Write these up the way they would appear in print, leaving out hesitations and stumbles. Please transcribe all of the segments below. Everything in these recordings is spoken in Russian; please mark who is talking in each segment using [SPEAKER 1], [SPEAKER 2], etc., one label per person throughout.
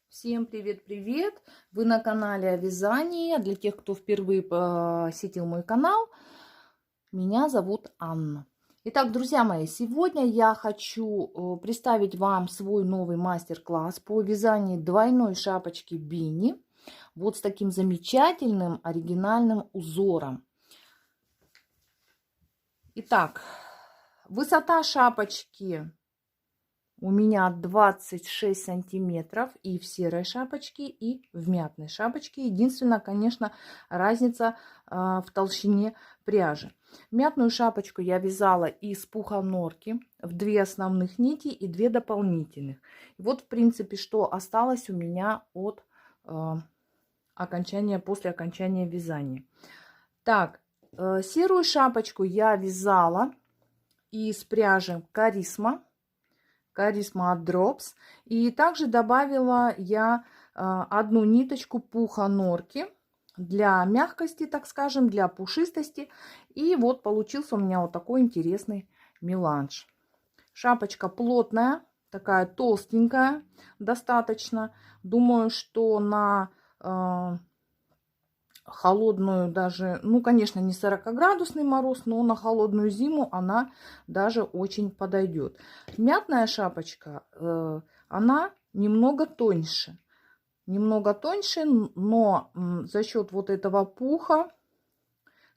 [SPEAKER 1] Всем привет-привет! Вы на канале о вязании. Для тех, кто впервые посетил мой канал, меня зовут Анна. Итак, друзья мои, сегодня я хочу представить вам свой новый мастер-класс по вязанию двойной шапочки бини. Вот с таким замечательным оригинальным узором. Итак, высота шапочки у меня 26 сантиметров и в серой шапочке, и в мятной шапочке. Единственное, конечно, разница в толщине пряжи. Мятную шапочку я вязала из пухонорки в 2 основных нити и 2 дополнительных. И вот, в принципе, что осталось у меня от после окончания вязания. Так, серую шапочку я вязала из пряжи Карисма от Drops. И также добавила я одну ниточку пухонорки для мягкости, так скажем, для пушистости. И вот получился у меня вот такой интересный меланж. Шапочка плотная, такая толстенькая достаточно. Думаю, что на холодную даже, ну, конечно, не 40-градусный мороз, но на холодную зиму она даже очень подойдет. Мятная шапочка, она немного тоньше, но за счет вот этого пуха,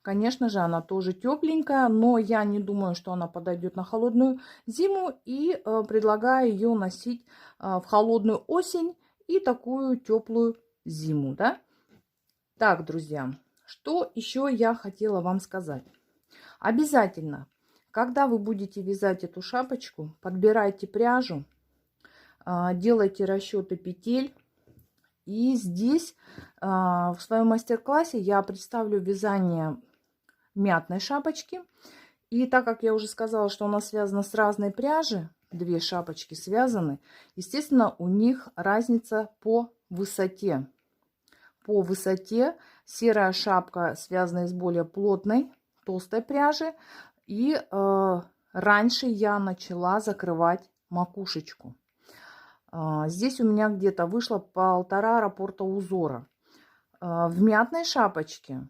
[SPEAKER 1] конечно же, она тоже тепленькая, но я не думаю, что она подойдет на холодную зиму, и предлагаю ее носить в холодную осень и такую теплую зиму, да. Так, друзья, что еще я хотела вам сказать. Обязательно, когда вы будете вязать эту шапочку, подбирайте пряжу, делайте расчеты петель. И здесь в своем мастер-классе я представлю вязание мятной шапочки. И так как я уже сказала, что она связана с разной пряжей, 2 шапочки связаны, естественно, у них разница по высоте. Серая шапка связана из более плотной, толстой пряжи. И раньше я начала закрывать макушечку. Здесь у меня где-то вышло 1,5 раппорта узора. В мятной шапочке,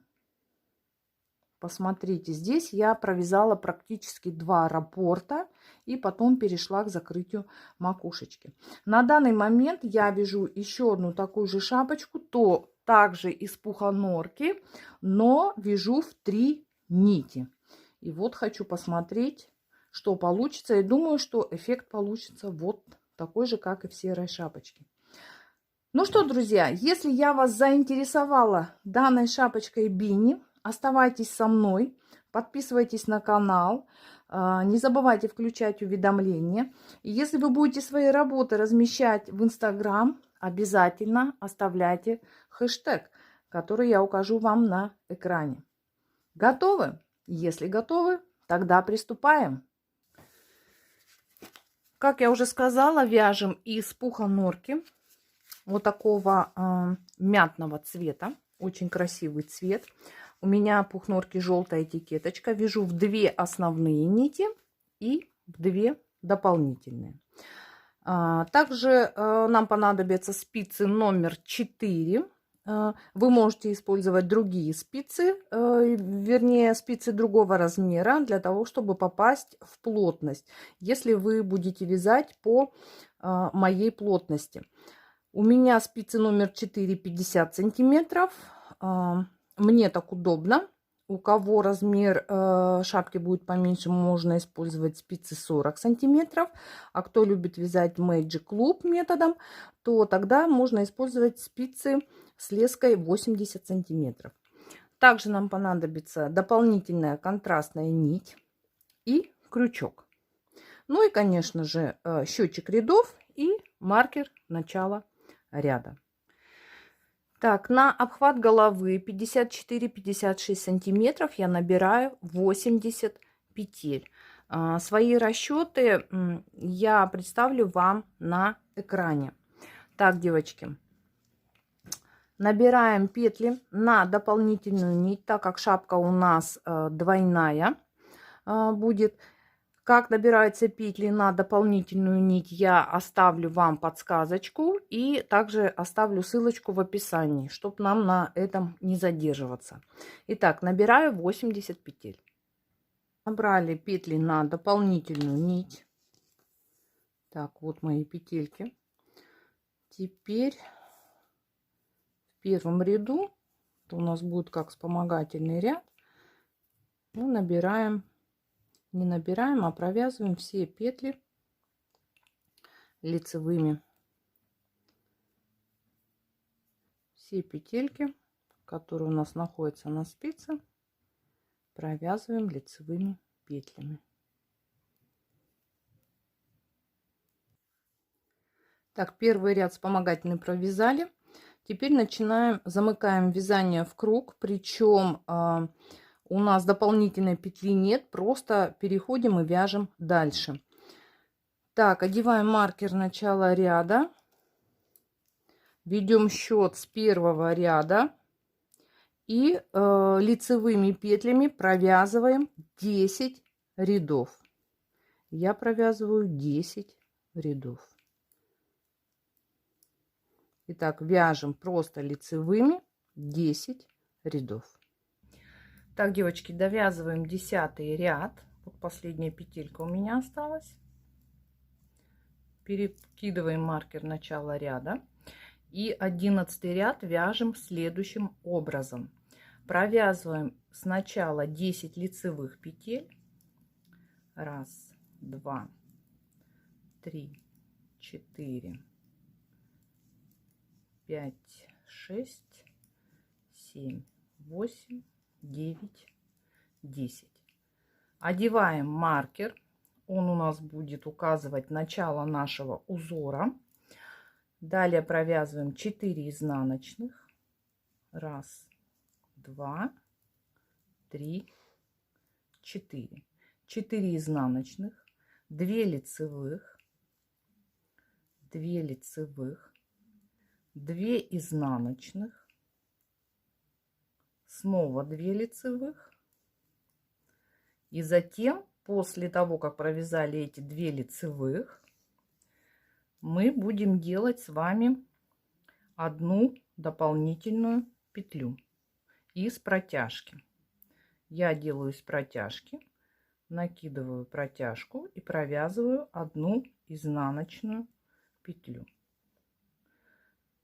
[SPEAKER 1] посмотрите, здесь я провязала практически 2 раппорта и потом перешла к закрытию макушечки. На данный момент я вяжу еще одну такую же шапочку, также из пухонорки, но вяжу в 3 нити. И вот хочу посмотреть, что получится. И думаю, что эффект получится вот такой же, как и в серой шапочке. Ну что, друзья, если я вас заинтересовала данной шапочкой бини, оставайтесь со мной, подписывайтесь на канал, не забывайте включать уведомления. И если вы будете свои работы размещать в Instagram, обязательно оставляйте хэштег, который я укажу вам на экране. Готовы? Если готовы, тогда приступаем. Как я уже сказала, вяжем из пухонорки вот такого мятного цвета. Очень красивый цвет. У меня пухнорки желтая этикеточка. Вяжу в 2 основные нити и в 2 дополнительные. Также нам понадобятся спицы номер 4. Вы можете использовать другие спицы, вернее спицы другого размера, для того, чтобы попасть в плотность, если вы будете вязать по моей плотности. У меня спицы номер 4 50 сантиметров. Мне так удобно. У кого размер шапки будет поменьше, можно использовать спицы 40 сантиметров. А кто любит вязать Magic Loop методом, то тогда можно использовать спицы с леской 80 сантиметров. Также нам понадобится дополнительная контрастная нить и крючок. Ну и, конечно же, счетчик рядов и маркер начала ряда. Так, на обхват головы 54-56 сантиметров я набираю 80 петель. Свои расчеты я представлю вам на экране. Так, девочки, набираем петли на дополнительную нить, так как шапка у нас двойная будет. Как набираются петли на дополнительную нить, я оставлю вам подсказочку и также оставлю ссылочку в описании, чтобы нам на этом не задерживаться. Итак, набираю 80 петель. Набрали петли на дополнительную нить. Так, вот мои петельки. Теперь в первом ряду, это у нас будет как вспомогательный ряд, мы набираем, не набираем, а провязываем все петли лицевыми. Все петельки, которые у нас находятся на спице, провязываем лицевыми петлями. Так, первый ряд вспомогательный провязали. Теперь начинаем, замыкаем вязание в круг, причем у нас дополнительной петли нет, просто переходим и вяжем дальше. Так, одеваем маркер начала ряда, ведем счет с первого ряда и лицевыми петлями провязываем 10 рядов. Я провязываю 10 рядов. Итак, вяжем просто лицевыми 10 рядов. Так, девочки, довязываем 10 ряд. Вот последняя петелька у меня осталась. Перекидываем маркер начала ряда. И 11 ряд вяжем следующим образом. Провязываем сначала 10 лицевых петель. 1, 2, 3, 4, 5, 6, 7, 8, 9, 10. Одеваем маркер. Он у нас будет указывать начало нашего узора. Далее провязываем 4 изнаночных. 1, 2, 3, 4. 4 изнаночных, 2 лицевых, 2 лицевых, 2 изнаночных, снова 2 лицевых. И затем, после того, как провязали эти 2 лицевых, мы будем делать с вами одну дополнительную петлю из протяжки. Я делаю из протяжки, накидываю протяжку и провязываю одну изнаночную петлю.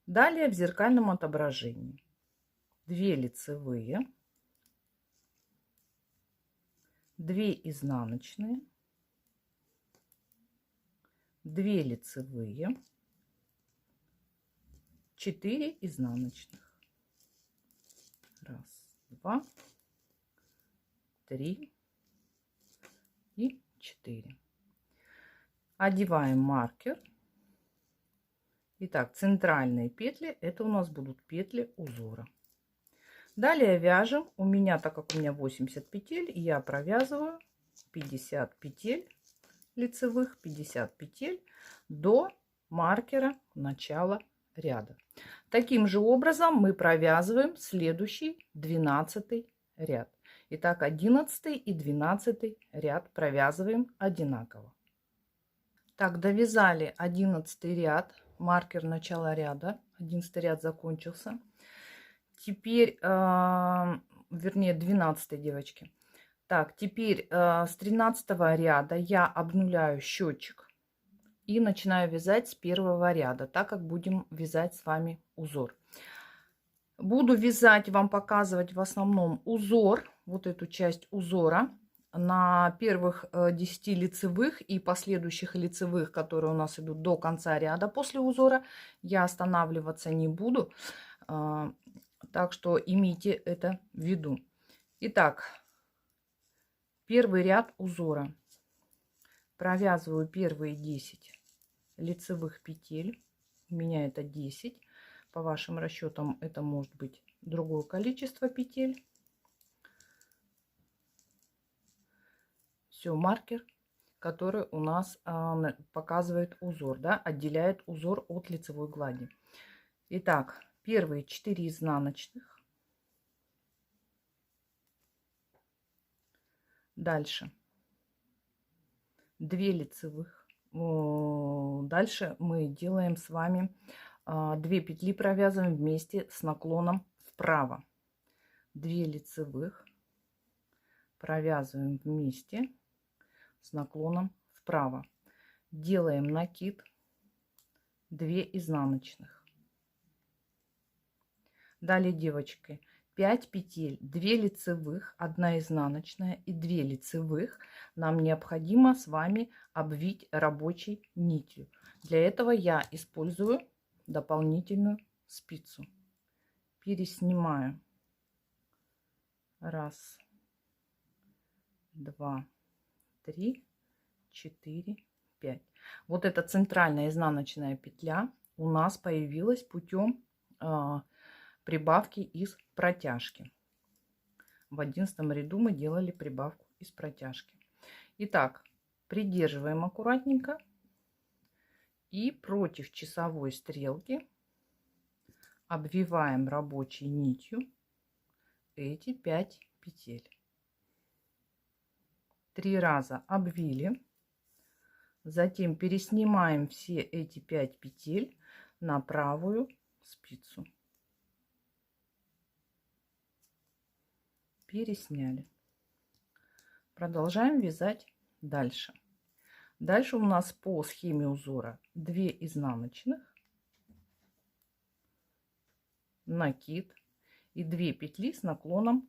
[SPEAKER 1] Далее в зеркальном отображении 2 лицевые, 2 изнаночные, 2 лицевые, 4 изнаночных. 1, 2, 3 и 4. Одеваем маркер. Итак, центральные петли, это у нас будут петли узора. Далее вяжем. У меня, так как у меня 80 петель, я провязываю 50 петель лицевых, 50 петель до маркера начала ряда. Таким же образом мы провязываем следующий 12 ряд. Итак, 11 и 12 ряд провязываем одинаково. Так, довязали 11 ряд, маркер начала ряда, 11 ряд закончился. Теперь, вернее, 12, девочки. Так, теперь с 13 ряда я обнуляю счетчик и начинаю вязать с первого ряда, так как будем вязать с вами узор. Буду вязать, вам показывать в основном узор, вот эту часть узора на первых 10 лицевых и последующих лицевых, которые у нас идут до конца ряда после узора. Я останавливаться не буду, так что имейте это в виду. Итак, первый ряд узора. Провязываю первые 10 лицевых петель. У меня это 10. По вашим расчетам это может быть другое количество петель. Все, маркер, который у нас показывает узор, да, отделяет узор от лицевой глади. Итак, первые 4 изнаночных. Дальше 2 лицевых. Дальше мы делаем с вами 2 петли, провязываем вместе с наклоном вправо. 2 лицевых провязываем вместе с наклоном вправо. Делаем накид, 2 изнаночных. Далее, девочки, 5 петель, 2 лицевых, 1 изнаночная и 2 лицевых нам необходимо с вами обвить рабочей нитью. Для этого я использую дополнительную спицу. Переснимаю. 1, 2, 3, 4, 5. Вот эта центральная изнаночная петля у нас появилась путем прибавки из протяжки. В 11 ряду мы делали прибавку из протяжки. Итак, придерживаем аккуратненько и против часовой стрелки обвиваем рабочей нитью эти 5 петель. 3 раза обвили, затем переснимаем все эти 5 петель на правую спицу. Пересняли. Продолжаем вязать дальше. Дальше у нас по схеме узора 2 изнаночных, накид и 2 петли с наклоном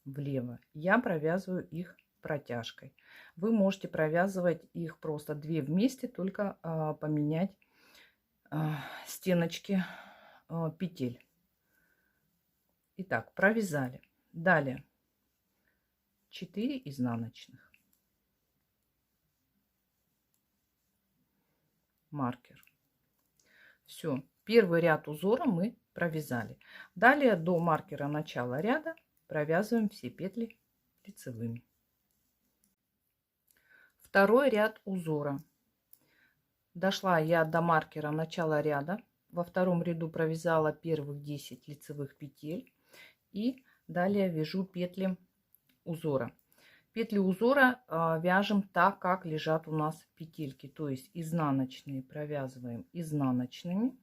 [SPEAKER 1] влево. Я провязываю их протяжкой. Вы можете провязывать их просто 2 вместе, только поменять стеночки петель. Итак, провязали. Далее 4 изнаночных, маркер. Все, первый ряд узора мы провязали. Далее до маркера начала ряда провязываем все петли лицевыми. Второй ряд узора. Дошла я до маркера начала ряда. Во втором ряду провязала первых 10 лицевых петель и далее вяжу петли узора. Петли узора вяжем так, как лежат у нас петельки. То есть изнаночные провязываем изнаночными,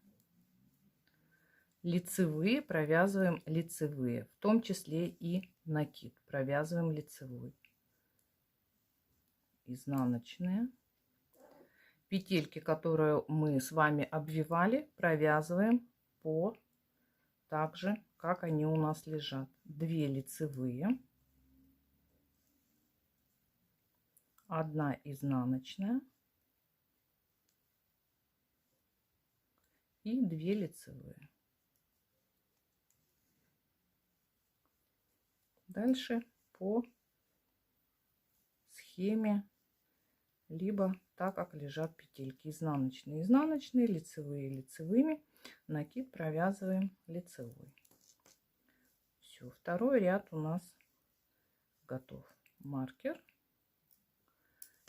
[SPEAKER 1] лицевые провязываем лицевые, в том числе и накид провязываем лицевой. Изнаночные. Петельки, которые мы с вами обвивали, провязываем по так же, как они у нас лежат. 2 лицевые, 1 изнаночная и 2 лицевые. Дальше по схеме, либо так, как лежат петельки. Изнаночные, изнаночные, лицевые, лицевыми. Накид провязываем лицевой. Все, второй ряд у нас готов. Маркер.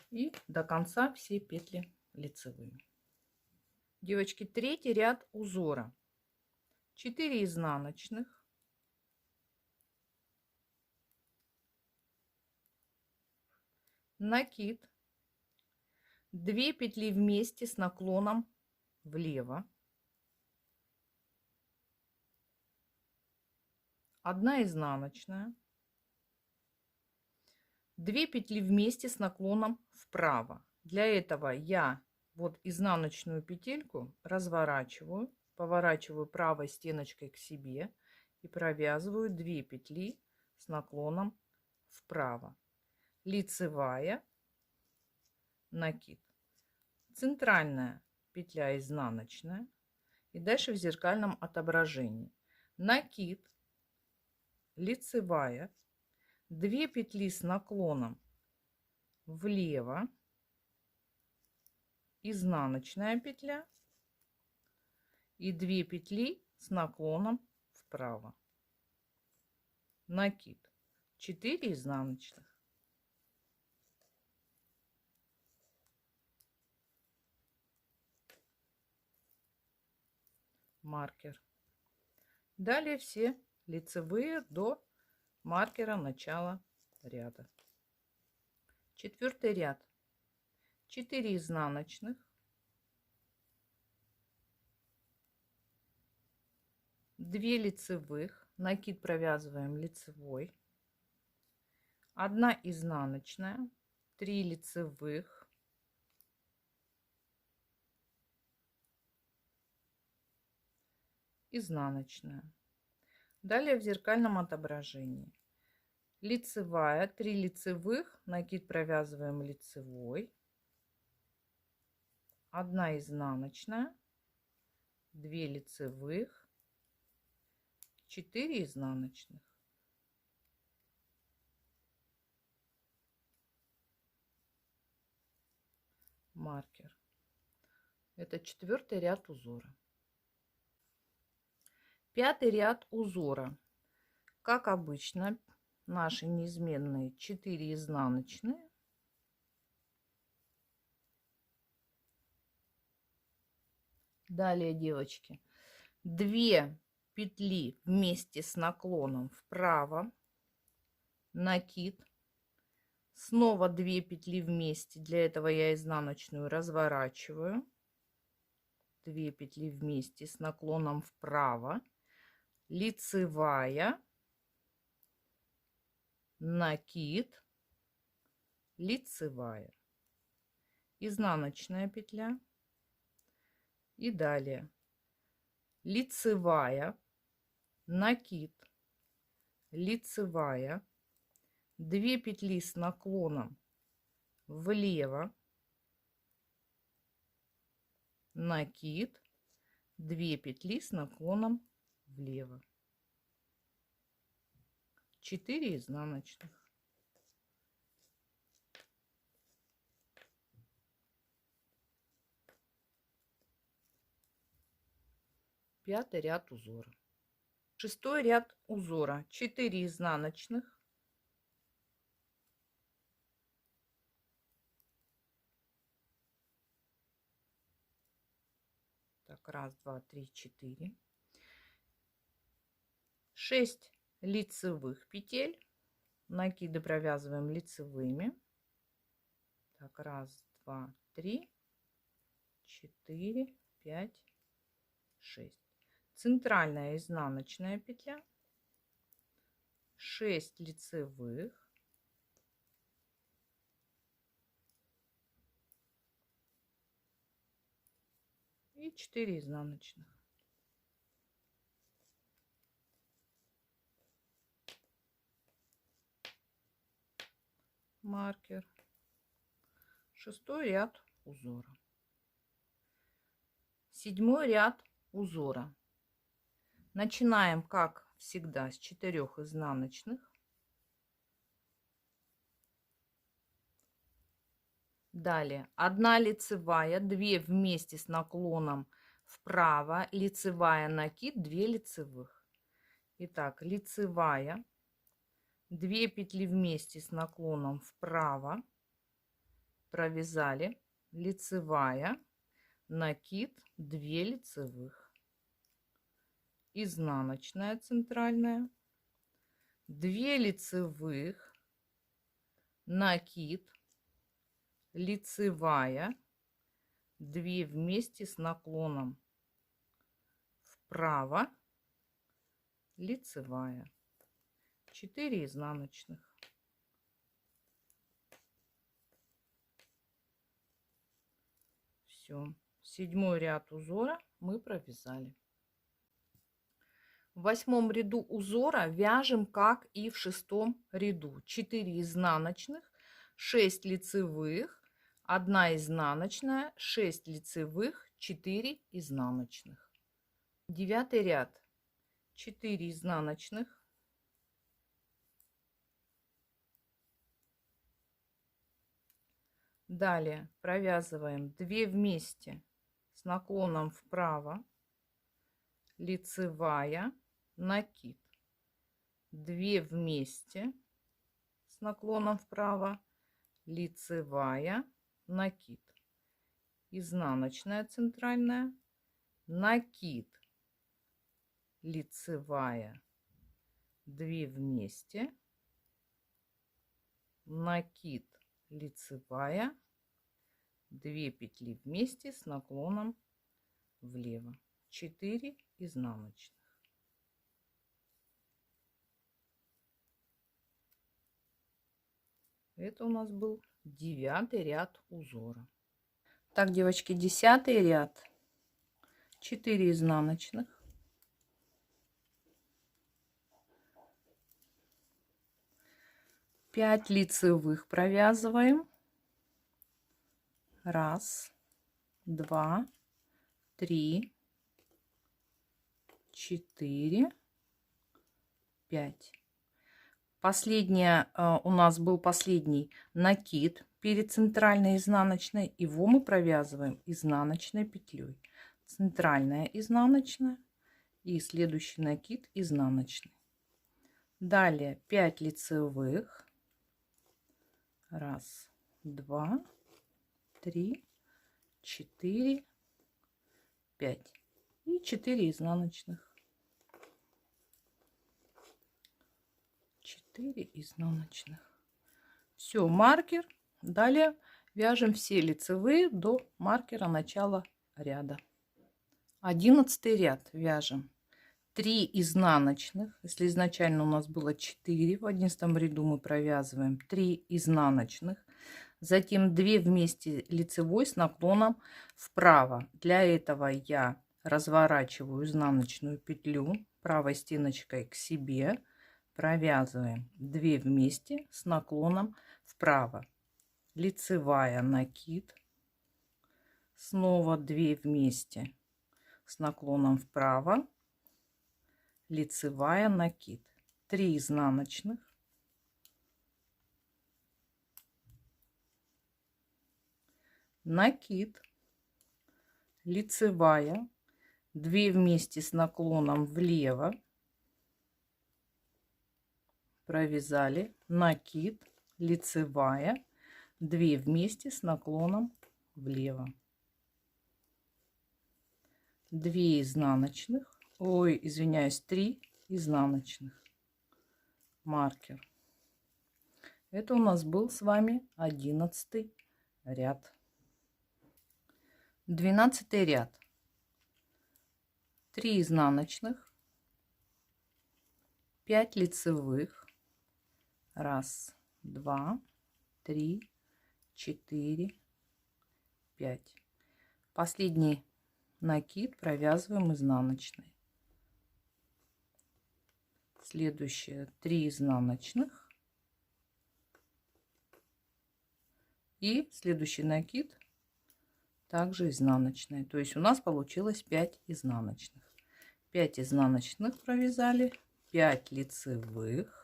[SPEAKER 1] И до конца все петли лицевыми. Девочки, третий ряд узора. 4 изнаночных, накид, 2 петли вместе с наклоном влево, 1 изнаночная, 2 петли вместе с наклоном вправо. Для этого я вот изнаночную петельку разворачиваю, поворачиваю правой стеночкой к себе и провязываю 2 петли с наклоном вправо. Лицевая, накид, центральная петля изнаночная и дальше в зеркальном отображении накид, лицевая, 2 петли с наклоном влево, изнаночная петля и 2 петли с наклоном вправо, накид, 4 изнаночных. Маркер. Далее все лицевые до маркера начала ряда. Четвертый ряд. 4 изнаночных, 2 лицевых, накид провязываем лицевой, 1 изнаночная, 3 лицевых, изнаночная. Далее в зеркальном отображении лицевая, 3 лицевых, накид провязываем лицевой, 1 изнаночная, 2 лицевых, 4 изнаночных. Маркер. Это 4-й ряд узора. 5-й ряд узора. Как обычно, наши неизменные 4 изнаночные. Далее, девочки, 2 петли вместе с наклоном вправо, накид, снова 2 петли вместе, для этого я изнаночную разворачиваю, 2 петли вместе с наклоном вправо, лицевая, накид, лицевая, изнаночная петля и далее лицевая, накид, лицевая, 2 петли с наклоном влево, накид, 2 петли с наклоном влево, 4 изнаночных. Пятый ряд узора. 6-й ряд узора. 4 изнаночных, так, 1, 2, 3, 4, 6 лицевых петель, накиды провязываем лицевыми, так, 1, 2, 3, 4, 5, 6, центральная изнаночная петля, 6 лицевых, и 4 изнаночных. Маркер. 6-й ряд узора. 7-й ряд узора. Начинаем, как всегда, с 4 изнаночных. Далее 1 лицевая, 2 вместе с наклоном вправо, лицевая, накид, 2 лицевых. Итак, лицевая, 2 петли вместе с наклоном вправо, провязали, лицевая, накид, 2 лицевых, изнаночная центральная, 2 лицевых, накид, лицевая, 2 вместе с наклоном вправо, лицевая, 4 изнаночных. Все, 7-й ряд узора мы провязали. В 8-м ряду узора вяжем, как и в 6-м ряду. 4 изнаночных, 6 лицевых, 1 изнаночная, 6 лицевых, 4 изнаночных. 9-й ряд. 4 изнаночных, далее провязываем 2 вместе с наклоном вправо, лицевая, накид, 2 вместе с наклоном вправо, лицевая, накид, изнаночная центральная, накид, лицевая, 2 вместе, накид, лицевая, 2 петли вместе с наклоном влево, 4 изнаночных. Это у нас был 9 ряд узора. Так, девочки, 10 ряд, 4 изнаночных, 5 лицевых провязываем. 1, 2, 3, 4, 5. Последняя у нас был последний накид перед центральной изнаночной. Его мы провязываем изнаночной петлей. Центральная изнаночная и следующий накид изнаночный. Далее 5 лицевых. 1, 2, 3, 4, 5 и 4 изнаночных. 4 изнаночных. Все, маркер. Далее вяжем все лицевые до маркера начала ряда. 11 ряд вяжем 3 изнаночных. Если изначально у нас было 4, в 11 ряду мы провязываем 3 изнаночных. Затем 2 вместе лицевой с наклоном вправо. Для этого я разворачиваю изнаночную петлю правой стеночкой к себе. Провязываем 2 вместе с наклоном вправо. Лицевая, накид. Снова 2 вместе с наклоном вправо. Лицевая, накид. 3 изнаночных. Накид. Лицевая. 2 вместе с наклоном влево. Провязали, накид, лицевая, 2 вместе с наклоном влево, 2 изнаночных, ой, извиняюсь, 3 изнаночных, маркер. Это у нас был с вами 11 ряд. 12 ряд, 3 изнаночных, 5 лицевых. 1, 2, 3, 4, 5. Последний накид провязываем изнаночной. Следующее 3 изнаночных. И следующий накид также изнаночной. То есть у нас получилось 5 изнаночных. 5 изнаночных провязали, 5 лицевых.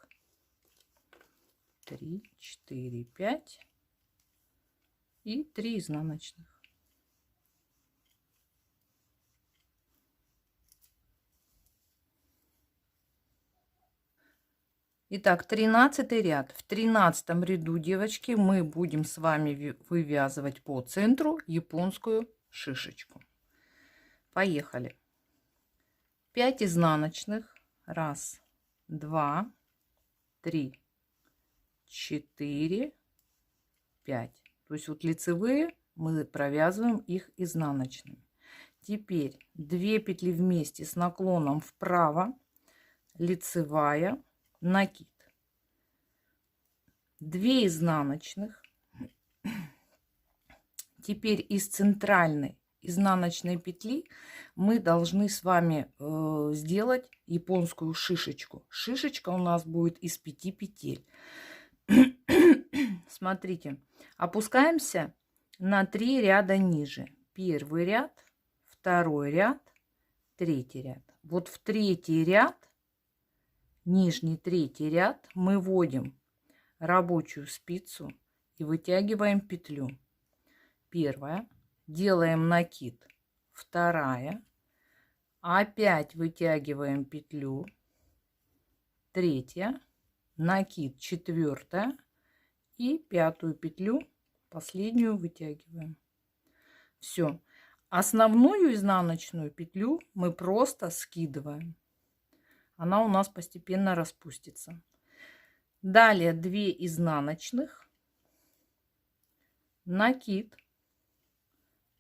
[SPEAKER 1] 3, 4, 5 и 3 изнаночных. Итак, 13 ряд. В 13 ряду, девочки, мы будем с вами вывязывать по центру японскую шишечку. Поехали. 5 изнаночных. 1, 2, 3, 4, 5. То есть вот лицевые мы провязываем их изнаночными. Теперь 2 петли вместе с наклоном вправо, лицевая, накид. 2 изнаночных. Теперь из центральной изнаночной петли мы должны с вами сделать японскую шишечку. Шишечка у нас будет из 5 петель. Смотрите, опускаемся на 3 ряда ниже. Первый ряд, второй ряд, третий ряд. Вот в третий ряд, нижний третий ряд, мы вводим рабочую спицу и вытягиваем петлю. Первая, делаем накид, вторая, опять вытягиваем петлю, третья, накид, четвертая и пятую петлю, последнюю вытягиваем. Все. Основную изнаночную петлю мы просто скидываем. Она у нас постепенно распустится. Далее 2 изнаночных, накид,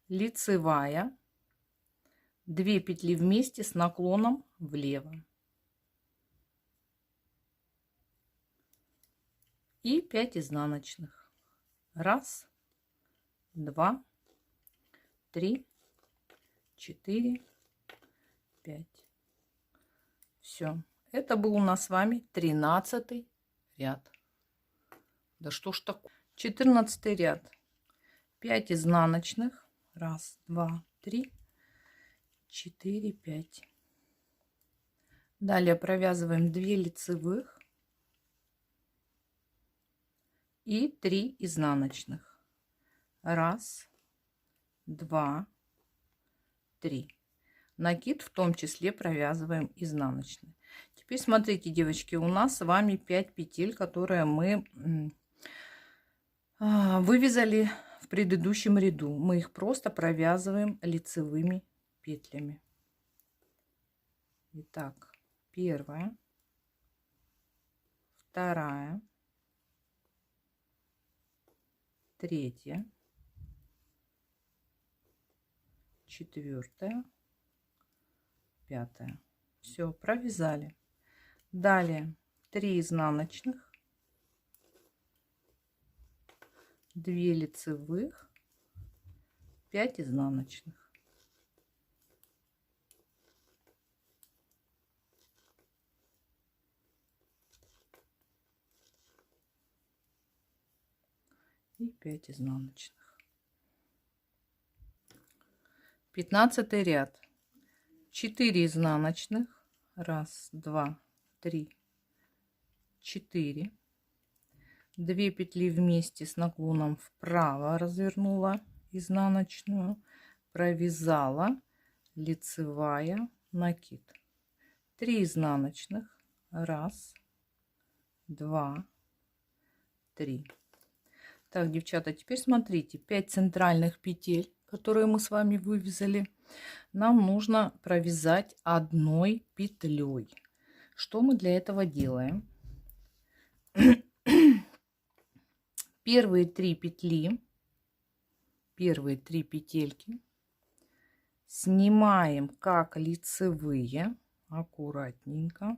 [SPEAKER 1] лицевая, 2 петли вместе с наклоном влево и 5 изнаночных. 1, 2, 3, 4, 5. Все. Это был у нас с вами 13 ряд. Да что ж такое? 14 ряд. 5 изнаночных. 1, 2, 3, 4, 5. Далее провязываем 2 лицевых и 3 изнаночных. 1, 2, 3. Накид в том числе провязываем изнаночный. Теперь смотрите, девочки, у нас с вами 5 петель, которые мы вывязали в предыдущем ряду. Мы их просто провязываем лицевыми петлями. Итак, первая, вторая, третья, четвертая, пятая. Все, провязали. Далее 3 изнаночных, 2 лицевых, 5 изнаночных. И 5 изнаночных. 15 ряд. 4 изнаночных. 1, 2, 3, 4. 2 петли вместе с наклоном вправо развернула изнаночную, провязала, лицевая, накид. 3 изнаночных. 1, 2, 3. Так, девчата, теперь смотрите, 5 центральных петель, которые мы с вами вывязали, нам нужно провязать одной петлей. Что мы для этого делаем? Первые 3 петли, первые 3 петельки снимаем как лицевые, аккуратненько,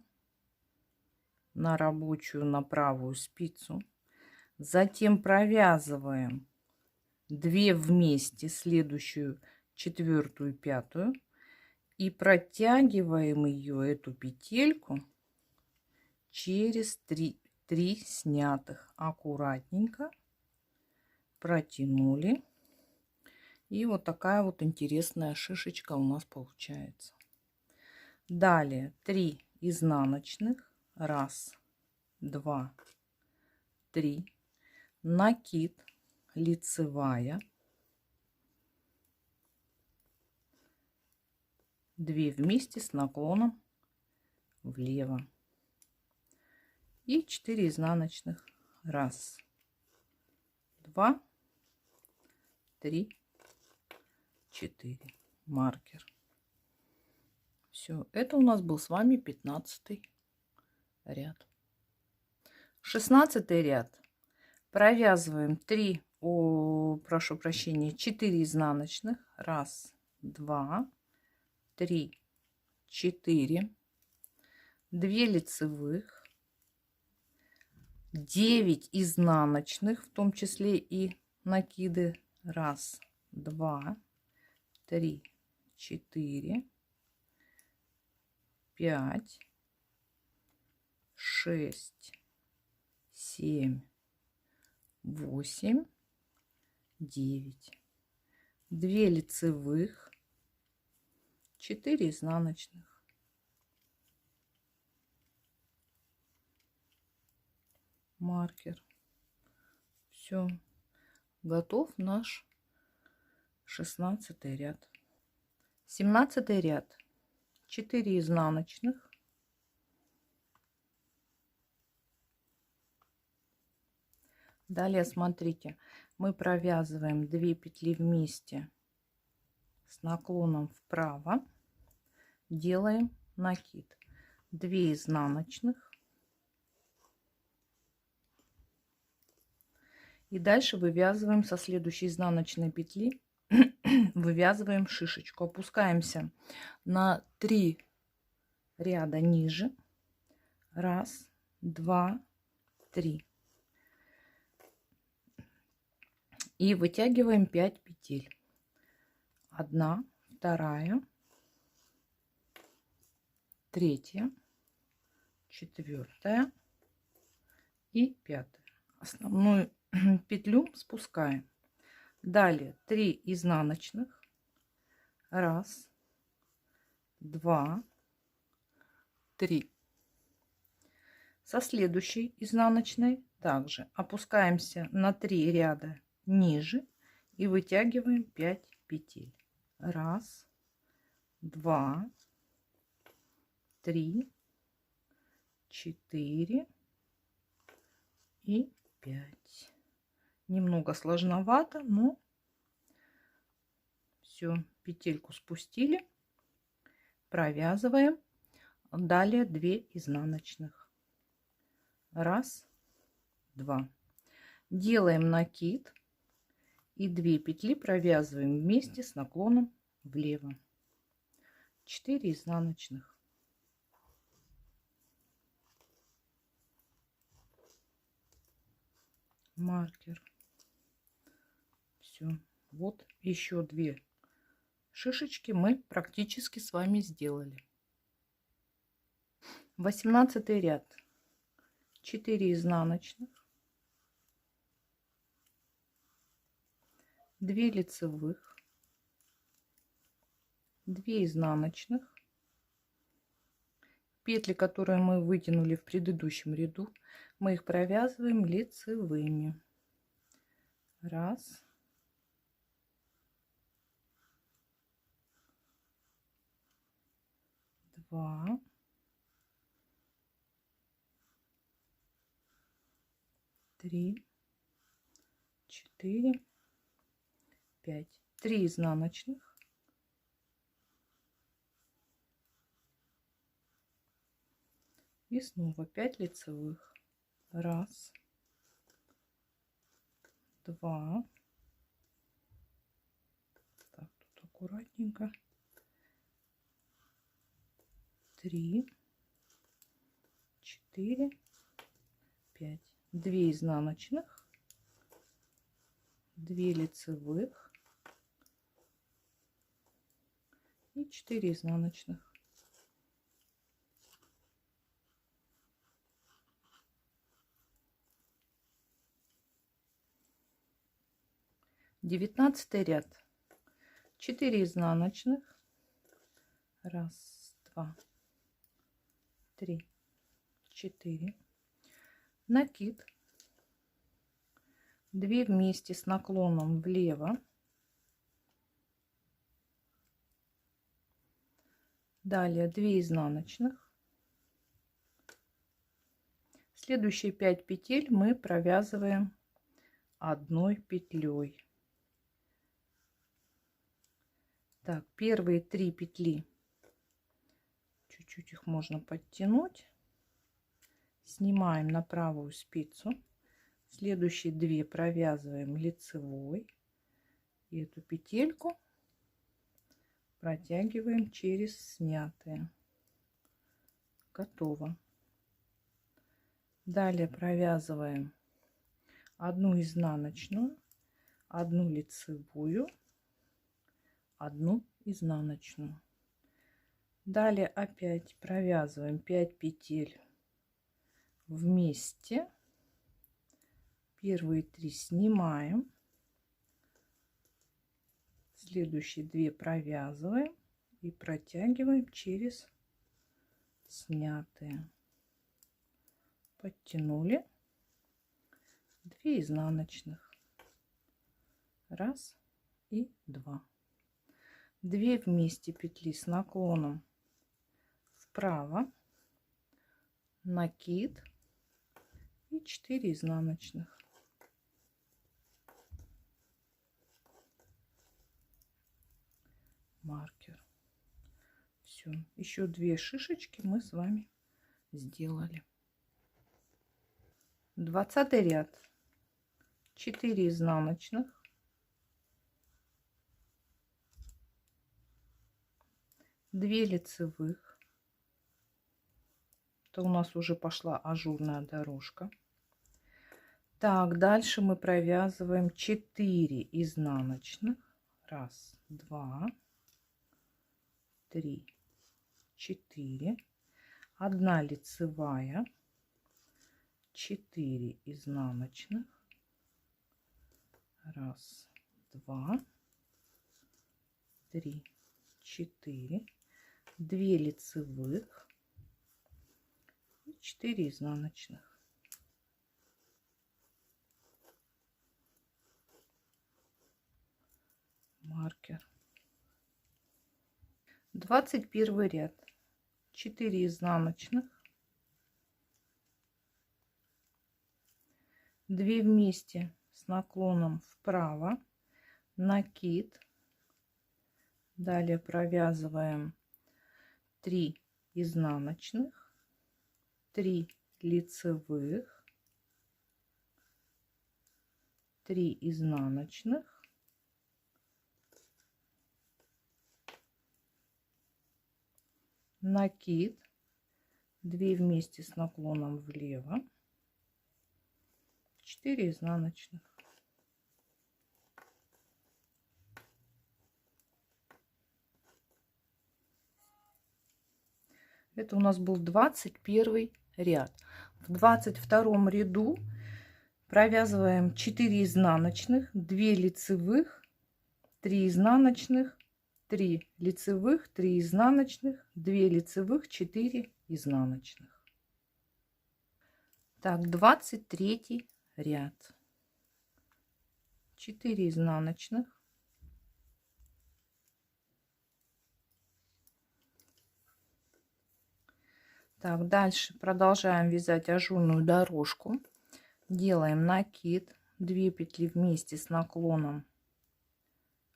[SPEAKER 1] на рабочую, на правую спицу. Затем провязываем 2 вместе, следующую, 4-ю, 5-ю, и протягиваем ее, эту петельку, через 3 снятых. Аккуратненько протянули. И вот такая вот интересная шишечка у нас получается. Далее 3 изнаночных. 1, 2, 3. Накид, лицевая, 2 вместе с наклоном влево и 4 изнаночных. 1, 2, 3, 4. Маркер. Все, это у нас был с вами 15 ряд. 16 ряд. Провязываем 4 изнаночных. 1, 2, 3, 4. 2 лицевых. 9 изнаночных, в том числе и накиды. 1, 2, 3, 4, 5, 6, 7, 8, 9. 2 лицевых, 4 изнаночных. Маркер. Все, готов наш 16 ряд. 17 ряд. 4 изнаночных, далее смотрите, мы провязываем 2 петли вместе с наклоном вправо, делаем накид, 2 изнаночных. И дальше вывязываем со следующей изнаночной петли вывязываем шишечку. Опускаемся на 3 ряда ниже. 1, 2, 3. И вытягиваем 5 петель. 1, 2, 3, 4 и 5. Основную петлю спускаем. Далее 3 изнаночных. 1, 2, 3. Со следующей изнаночной также опускаемся на 3 ряда ниже и вытягиваем 5 петель. 1, 2, 3, 4 и 5. Немного сложновато, но все, петельку спустили, провязываем. Далее 2 изнаночных. 1, 2. Делаем накид и 2 петли провязываем вместе с наклоном влево. 4 изнаночных. Маркер. Все. Вот еще 2 шишечки мы практически с вами сделали. 18 ряд. 4 изнаночных, 2 лицевых, 2 изнаночных. Петли, которые мы вытянули в предыдущем ряду, мы их провязываем лицевыми. 1, 2, 3, 4, 5. 3 изнаночных. И снова 5 лицевых. 1, 2. Так, тут аккуратненько. 3, 4, 5. 2 изнаночных, 2 лицевых и 4 изнаночных. Девятнадцатый ряд. 4 изнаночных. 1, 2, 3, 4. Накид. 2 вместе с наклоном влево. Далее 2 изнаночных. Следующие 5 петель мы провязываем 1 петлей. Так, первые 3 петли, чуть-чуть их можно подтянуть. Снимаем на правую спицу. Следующие 2 провязываем лицевой. И эту петельку протягиваем через снятые. Готово. Далее провязываем 1 изнаночную, 1 лицевую, 1 изнаночную. Далее опять провязываем 5 петель вместе. Первые 3 снимаем. Следующие 2 провязываем и протягиваем через снятые. Подтянули. 2 изнаночных. 1 и 2. 2 вместе петли с наклоном вправо, накид и 4 изнаночных. Маркер. Все, еще 2 шишечки мы с вами сделали. 20 ряд. 4 изнаночных, 2 лицевых. Это у нас уже пошла ажурная дорожка. Так, дальше мы провязываем 4 изнаночных. 1, 2, 3, 4. 1 лицевая. 4 изнаночных. 1, 2, 3, 4. 2 лицевых. 4 изнаночных. Маркер. 21 ряд. 4 изнаночных. 2 вместе с наклоном вправо. Накид. Далее провязываем 3 изнаночных. 3 лицевых. 3 изнаночных. Накид, 2 вместе с наклоном влево, 4 изнаночных. Это у нас был 21 ряд. В 22 ряду провязываем 4 изнаночных, 2 лицевых, 3 изнаночных, 3 лицевых, 3 изнаночных, 2 лицевых, 4 изнаночных. Так, 23 ряд. 4 изнаночных. Так, дальше продолжаем вязать ажурную дорожку. Делаем накид, 2 петли вместе с наклоном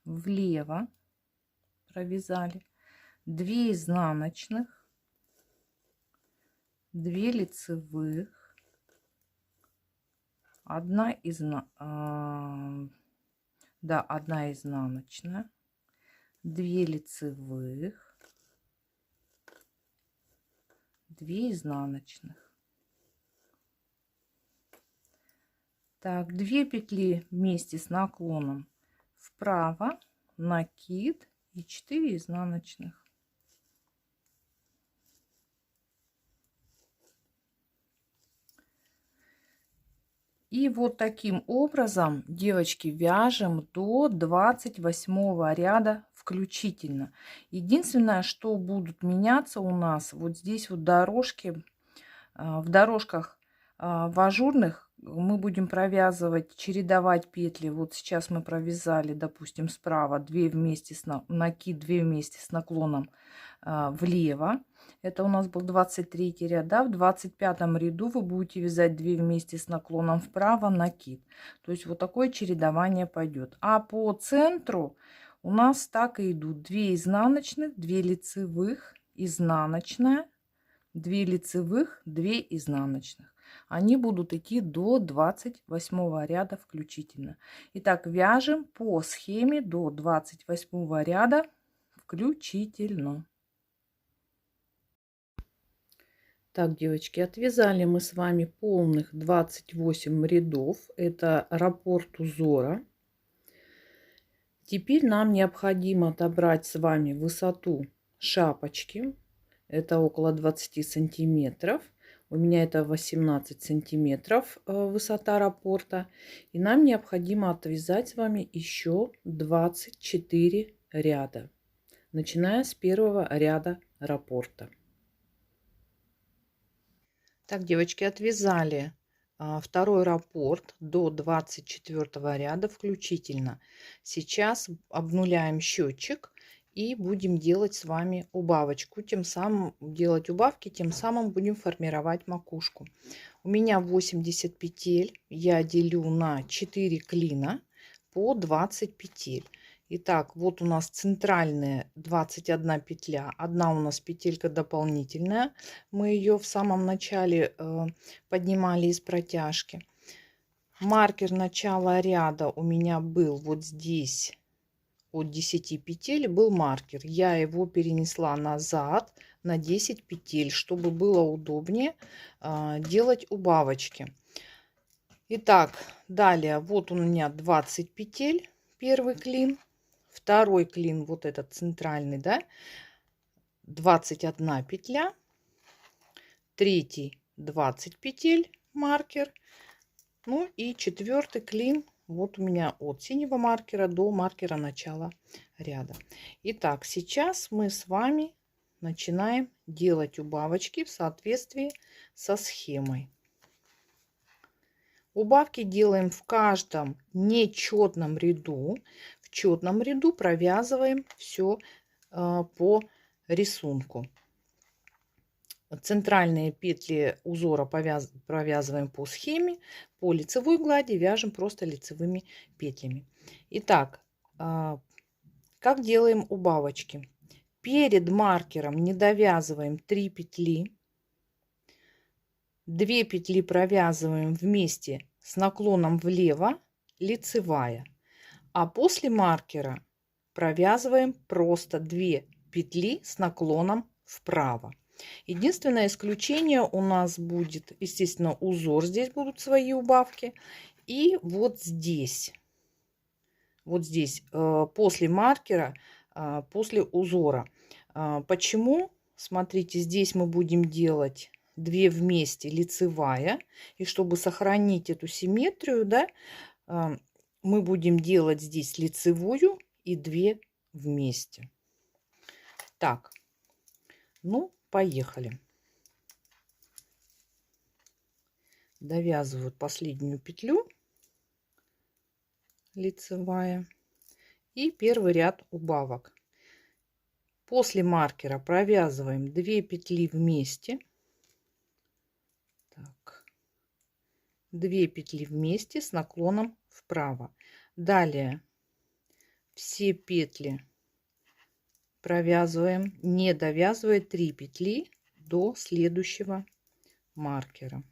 [SPEAKER 1] влево. Провязали 2 изнаночных, 2 лицевых, 1 изнаночная, 2 лицевых, 2 изнаночных. Так, 2 петли вместе с наклоном вправо, накид и 4 изнаночных. И вот таким образом, девочки, вяжем до 28 ряда включительно. Единственное, что будут меняться у нас, вот здесь вот дорожки, в дорожках в ажурных мы будем провязывать, чередовать петли. Вот сейчас мы провязали, допустим, справа 2 вместе с накид, 2 вместе с наклоном влево. Это у нас был 23 ряд, да? В 25 ряду вы будете вязать 2 вместе с наклоном вправо, накид. То есть вот такое чередование пойдет. А по центру у нас так и идут: 2 изнаночных, 2 лицевых, изнаночная, 2 лицевых, 2 изнаночных. Они будут идти до 28 ряда включительно. Итак, вяжем по схеме до 28 ряда включительно. Так, девочки, отвязали мы с вами полных 28 рядов. Это раппорт узора. Теперь нам необходимо отобрать с вами высоту шапочки. Это около 20 сантиметров. У меня это 18 сантиметров высота раппорта. И нам необходимо отвязать с вами еще 24 ряда, начиная с первого ряда раппорта. Так, девочки, отвязали второй раппорт до 24 ряда включительно. Сейчас обнуляем счетчик и будем делать с вами убавочку. Тем самым делать убавки, тем самым будем формировать макушку. У меня 80 петель. Я делю на 4 клина по 20 петель. Итак, вот у нас центральная 21 петля. Одна у нас петелька дополнительная. Мы ее в самом начале поднимали из протяжки. Маркер начала ряда у меня был вот здесь от 10 петель был маркер. Я его перенесла назад на 10 петель, чтобы было удобнее делать убавочки. Итак, далее вот у меня 20 петель, первый клин, второй клин, вот этот центральный, да, 21 петля, третий 20 петель, маркер, ну и четвертый клин вот у меня от синего маркера до маркера начала ряда. Итак, сейчас мы с вами начинаем делать убавочки в соответствии со схемой. Убавки делаем в каждом нечетном ряду. В четном ряду провязываем все по рисунку. Центральные петли узора провязываем по схеме, по лицевой глади вяжем просто лицевыми петлями. Итак, как делаем убавочки? Перед маркером не довязываем 3 петли. 2 петли провязываем вместе с наклоном влево, лицевая. А после маркера провязываем просто 2 петли с наклоном вправо. Единственное исключение у нас будет, естественно, узор. Здесь будут свои убавки. И вот здесь. Вот здесь после маркера, после узора. Почему? Смотрите, здесь мы будем делать 2 вместе лицевая. И чтобы сохранить эту симметрию, да, мы будем делать здесь лицевую и 2 вместе. Так, ну, поехали. Довязываю последнюю петлю лицевая и первый ряд убавок. После маркера провязываем 2 петли вместе. Так, 2 петли вместе с наклоном вправо. Далее все петли провязываем, не довязывая 3 петли до следующего маркера.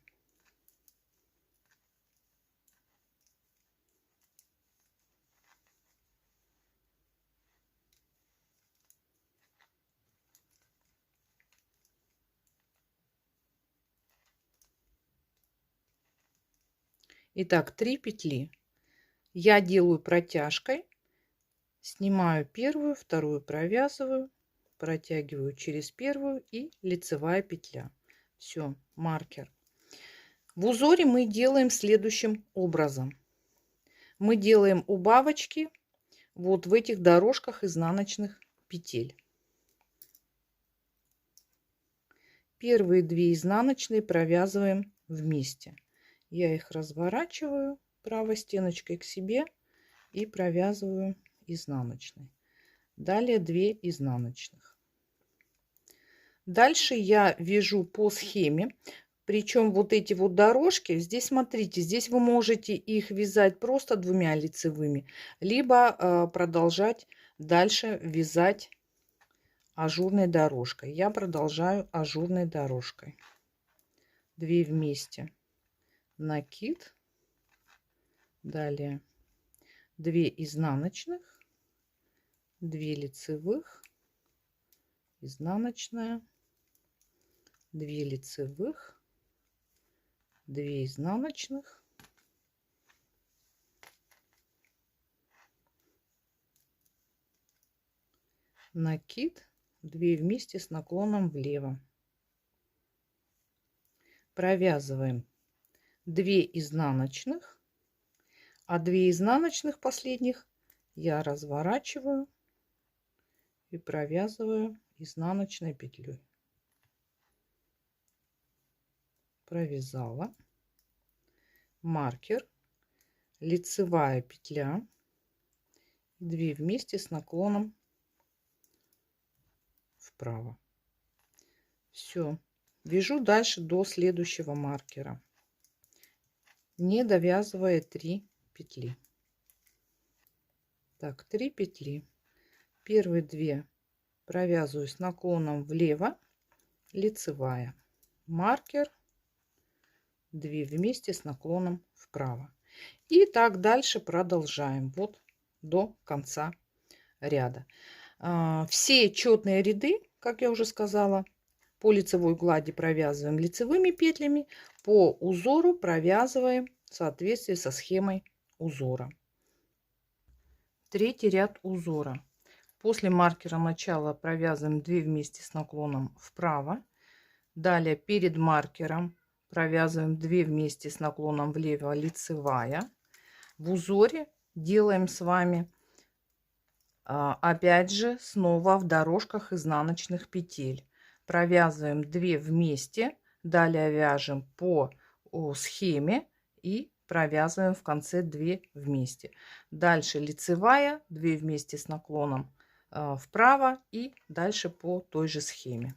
[SPEAKER 1] Итак, 3 петли я делаю протяжкой, снимаю первую, вторую провязываю, протягиваю через первую и лицевая петля. Все, маркер. В узоре мы делаем следующим образом. Мы делаем убавочки вот в этих дорожках изнаночных петель. Первые 2 изнаночные провязываем вместе. Я их разворачиваю правой стеночкой к себе и провязываю изнаночной. Далее 2 изнаночных. Дальше я вяжу по схеме. Причем вот эти вот дорожки, здесь смотрите, здесь вы можете их вязать просто 2 лицевыми, либо продолжать дальше вязать ажурной дорожкой. Я продолжаю ажурной дорожкой. 2 вместе, накид, далее 2 изнаночных, 2 лицевых, изнаночная, 2 лицевых, 2 изнаночных, накид, 2 вместе с наклоном влево. Провязываем 2 изнаночных, а 2 изнаночных последних я разворачиваю и провязываю изнаночной петлей. Провязала, маркер, лицевая петля, 2 вместе с наклоном вправо. Все, вяжу дальше до следующего маркера, не довязывая 3 петли. Так, 3 петли. Первые 2 провязываю с наклоном влево, лицевая, маркер, 2 вместе с наклоном вправо. И так дальше продолжаем вот до конца ряда. Все четные ряды, как я уже сказала, по лицевой глади провязываем лицевыми петлями, по узору провязываем в соответствии со схемой узора. Третий ряд узора. После маркера начала провязываем 2 вместе с наклоном вправо. Далее перед маркером провязываем 2 вместе с наклоном влево лицевая. В узоре делаем с вами опять же снова в дорожках изнаночных петель. Провязываем 2 вместе, далее вяжем по схеме и провязываем в конце 2 вместе. Дальше лицевая, 2 вместе с наклоном вправо и дальше по той же схеме.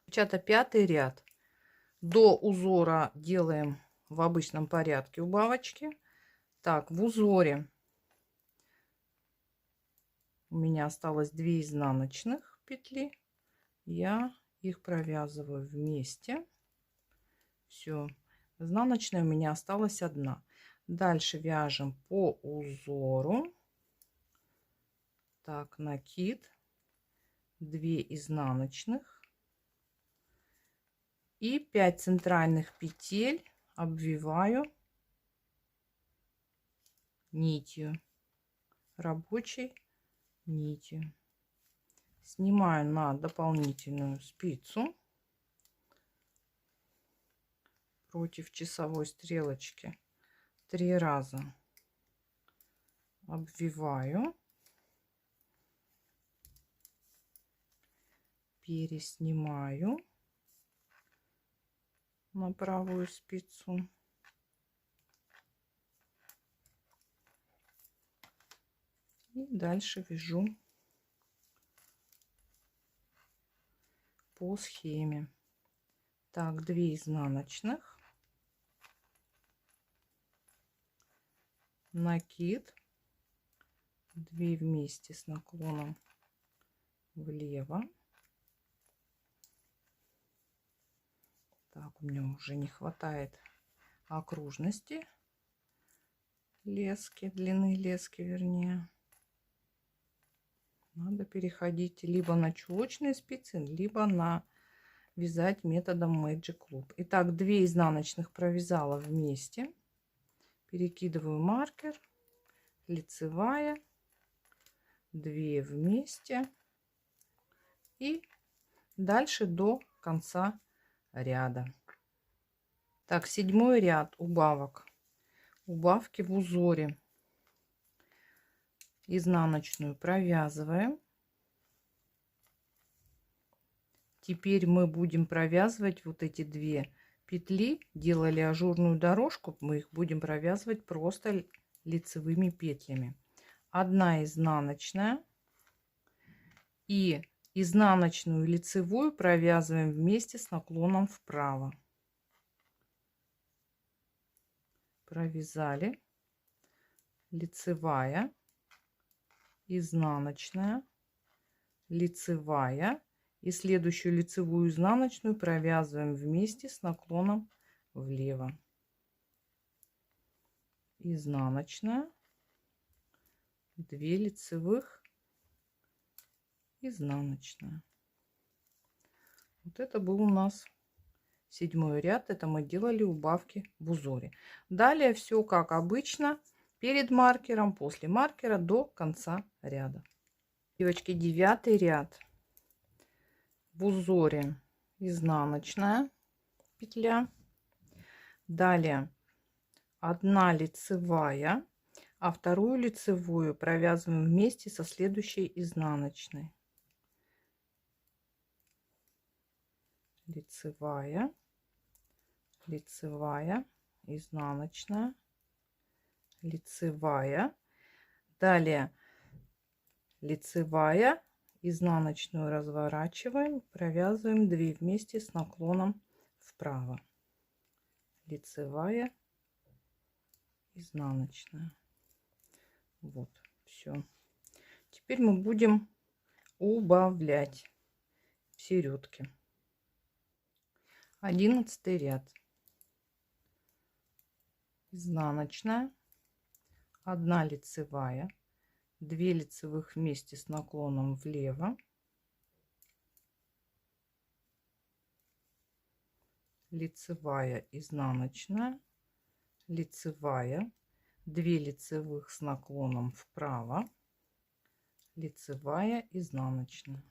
[SPEAKER 1] Девчата, 5-й ряд. До узора делаем в обычном порядке убавочки. Так, в узоре у меня осталось 2 изнаночных петли. Я их провязываю вместе. Все, изнаночная у меня осталась 1. Дальше вяжем по узору. Так, накид, 2 изнаночных и 5 центральных петель обвиваю нитью, рабочей нитью. Снимаю на дополнительную спицу против часовой стрелочки 3 раза обвиваю, переснимаю на правую спицу и дальше вяжу по схеме. Так, 2 изнаночных, накид, 2 вместе с наклоном влево. Так, у меня уже не хватает окружности лески, длины лески, вернее. Надо переходить либо на чулочные спицы, либо на вязать методом Magic Loop. Итак, 2 изнаночных провязала вместе. Перекидываю маркер, лицевая, 2 вместе и дальше до конца ряда. Так, 7-й ряд убавок. Убавки в узоре. Изнаночную провязываем. Теперь мы будем провязывать вот эти 2 петли. Делали ажурную дорожку, мы их будем провязывать просто лицевыми петлями. 1 изнаночная и изнаночную и лицевую провязываем вместе с наклоном вправо. Провязали, лицевая, изнаночная, лицевая, и следующую лицевую изнаночную провязываем вместе с наклоном влево. Изнаночная, 2 лицевых, изнаночная. Вот это был у нас 7-й ряд. Это мы делали убавки в узоре. Далее все как обычно, перед маркером, после маркера до конца ряда. Девочки, 9-й ряд. В узоре изнаночная петля, далее 1 лицевая, а вторую лицевую провязываем вместе со следующей изнаночной. Лицевая, лицевая, изнаночная, лицевая, далее лицевая, изнаночную разворачиваем, провязываем 2 вместе с наклоном вправо. Лицевая, изнаночная. Вот, все. Теперь мы будем убавлять в середке. 11-й ряд. Изнаночная, 1 лицевая, 2 лицевых вместе с наклоном влево, лицевая, изнаночная, лицевая, 2 лицевых с наклоном вправо, лицевая, изнаночная.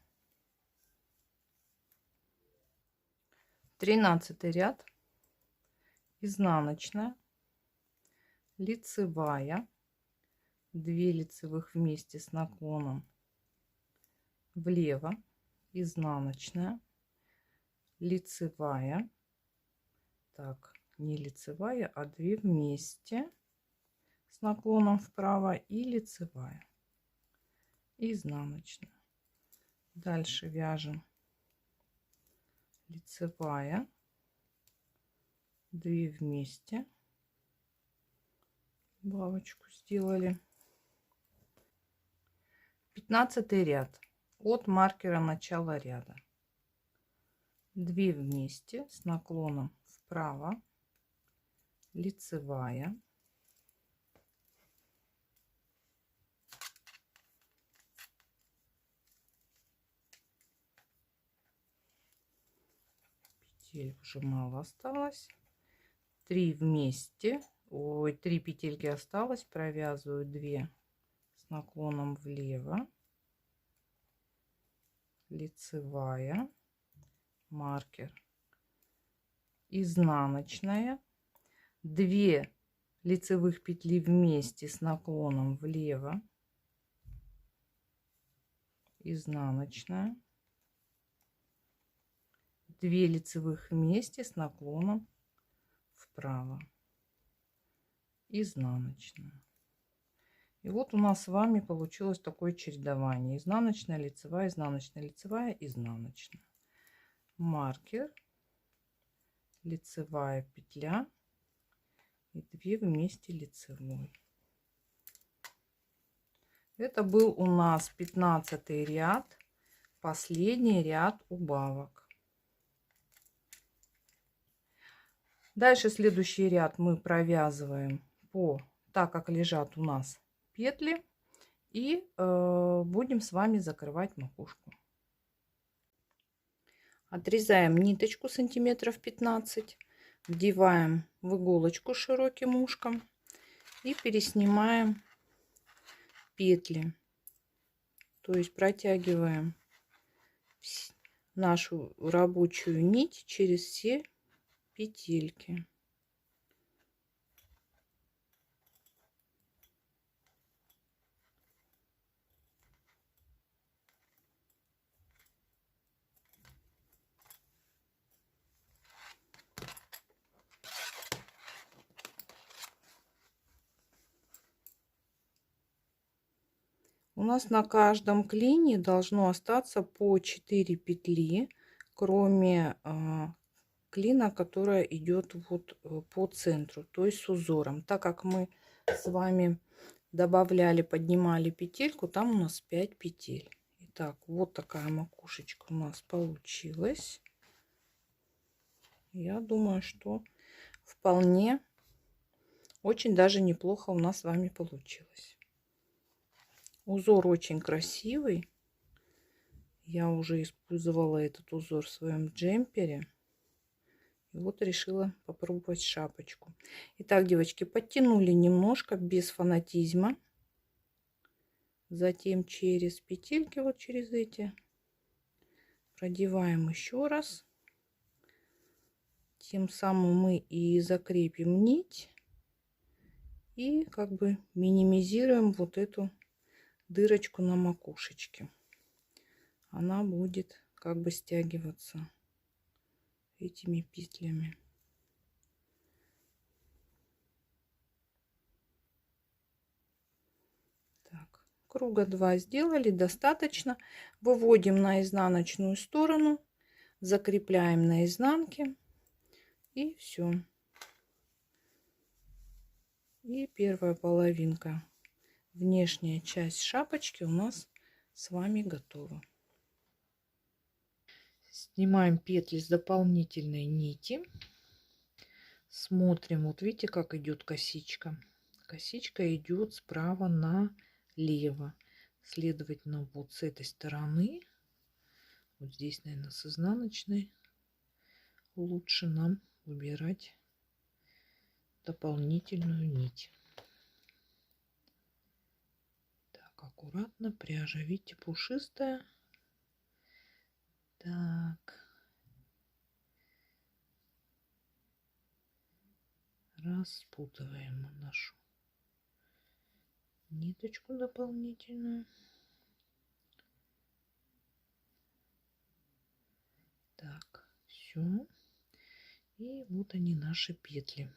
[SPEAKER 1] 13 ряд, изнаночная, лицевая, 2 лицевых вместе с наклоном влево, изнаночная, лицевая, так, не лицевая, а 2 вместе с наклоном вправо и лицевая, изнаночная. Дальше вяжем лицевая, 2 вместе, бабочку сделали. 15 ряд от маркера начала ряда, 2 вместе с наклоном вправо, лицевая, петель уже мало осталось, 3 вместе, 3 петельки осталось, провязываю 2 с наклоном влево, лицевая, маркер, изнаночная, 2 лицевых петли вместе с наклоном влево, изнаночная, 2 лицевых вместе с наклоном вправо, изнаночная. И вот у нас с вами получилось такое чередование: изнаночная, лицевая, изнаночная, лицевая, изнаночная, маркер, лицевая петля и 2 вместе лицевой. Это был у нас 15 ряд, последний ряд убавок. Дальше следующий ряд мы провязываем так как лежат у нас петли, и будем с вами закрывать макушку. Отрезаем ниточку сантиметров 15, вдеваем в иголочку широким ушком и переснимаем петли, то есть протягиваем нашу рабочую нить через все петельки. У нас на каждом клине должно остаться по 4 петли, кроме клина, которая идет вот по центру, то есть с узором. Так как мы с вами добавляли, поднимали петельку, там у нас 5 петель. Итак, вот такая макушечка у нас получилась. Я думаю, что вполне очень даже неплохо у нас с вами получилось. Узор очень красивый. Я уже использовала этот узор в своем джемпере. И вот решила попробовать шапочку. Итак, девочки, подтянули немножко без фанатизма. Затем через петельки, вот через эти, продеваем еще раз. Тем самым мы и закрепим нить. И как бы минимизируем вот эту дырочку на макушечке. Она будет как бы стягиваться этими петлями. Так, круга 2 сделали, достаточно. Выводим на изнаночную сторону, закрепляем на изнанке, и все. И первая половинка, внешняя часть шапочки у нас с вами готова. Снимаем петли с дополнительной нити. Смотрим, вот видите, как идет косичка. Косичка идет справа
[SPEAKER 2] направо. Следовательно, вот с этой стороны, вот здесь, наверное, с изнаночной, лучше нам выбирать дополнительную нить. Так, аккуратно, пряжа, видите, пушистая. Так. Распутываем нашу ниточку дополнительную. Так, все. И вот они, наши петли.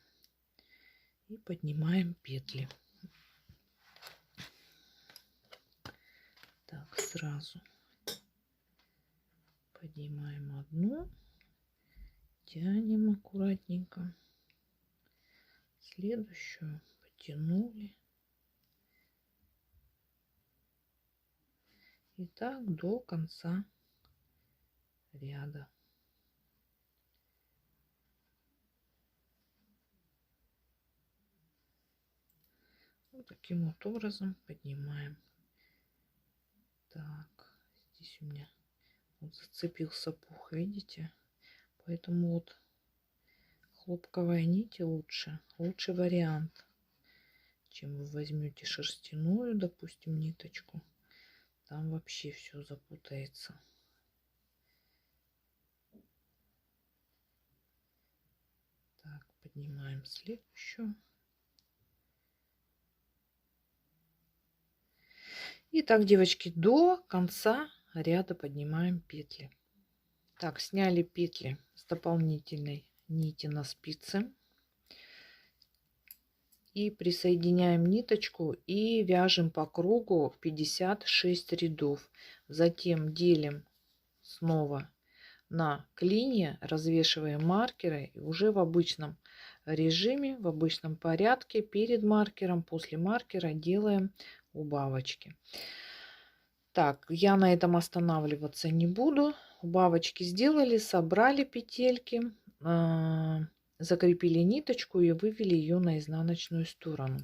[SPEAKER 2] И поднимаем петли. Так, сразу поднимаем одну, тянем аккуратненько. Следующую потянули. И так до конца ряда. Вот таким вот образом поднимаем. Так, здесь у меня вот зацепился пух, видите? Поэтому вот хлопковая нить лучший вариант, чем вы возьмете шерстяную, допустим, ниточку. Там вообще все запутается. Так, поднимаем следующую. И так, девочки, до конца ряда поднимаем петли. Так, сняли петли с дополнительной нити на спицы. И присоединяем ниточку и вяжем по кругу 56 рядов. Затем делим снова на клинья, развешиваем маркеры и уже в обычном режиме, в обычном порядке перед маркером, после маркера делаем убавочки. Так, я на этом останавливаться не буду. Убавочки сделали, собрали петельки, закрепили ниточку и вывели ее на изнаночную сторону.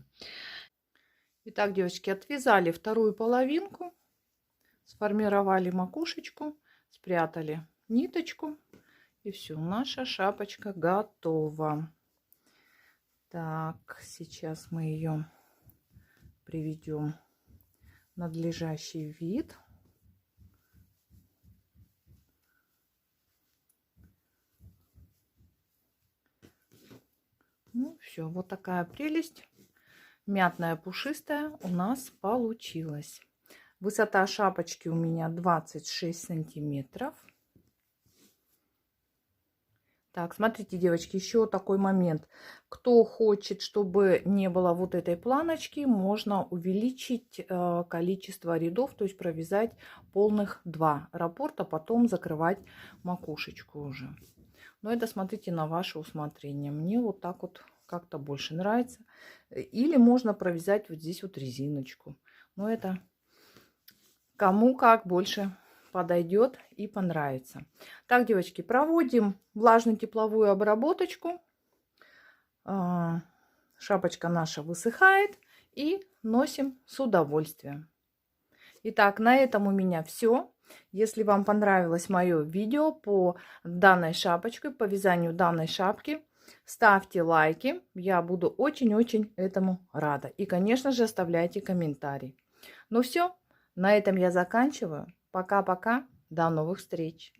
[SPEAKER 1] Итак, девочки, отвязали вторую половинку, сформировали макушечку, спрятали ниточку, и все, наша шапочка готова. Так, сейчас мы ее приведем в надлежащий вид. Ну, все, вот такая прелесть. Мятная, пушистая у нас получилась. Высота шапочки у меня 26 сантиметров. Так, смотрите, девочки, еще такой момент. Кто хочет, чтобы не было вот этой планочки, можно увеличить количество рядов, то есть провязать полных 2 раппорта, потом закрывать макушечку уже. Но это смотрите на ваше усмотрение. Мне вот так вот как-то больше нравится. Или можно провязать вот здесь вот резиночку. Но это кому как больше подойдет и понравится. Так, девочки, проводим влажно-тепловую обработочку. Шапочка наша высыхает и носим с удовольствием. Итак, на этом у меня все. Если вам понравилось мое видео по данной шапочке, по вязанию данной шапки, ставьте лайки. Я буду очень-очень этому рада. И, конечно же, оставляйте комментарии. Ну все, на этом я заканчиваю. Пока-пока. До новых встреч.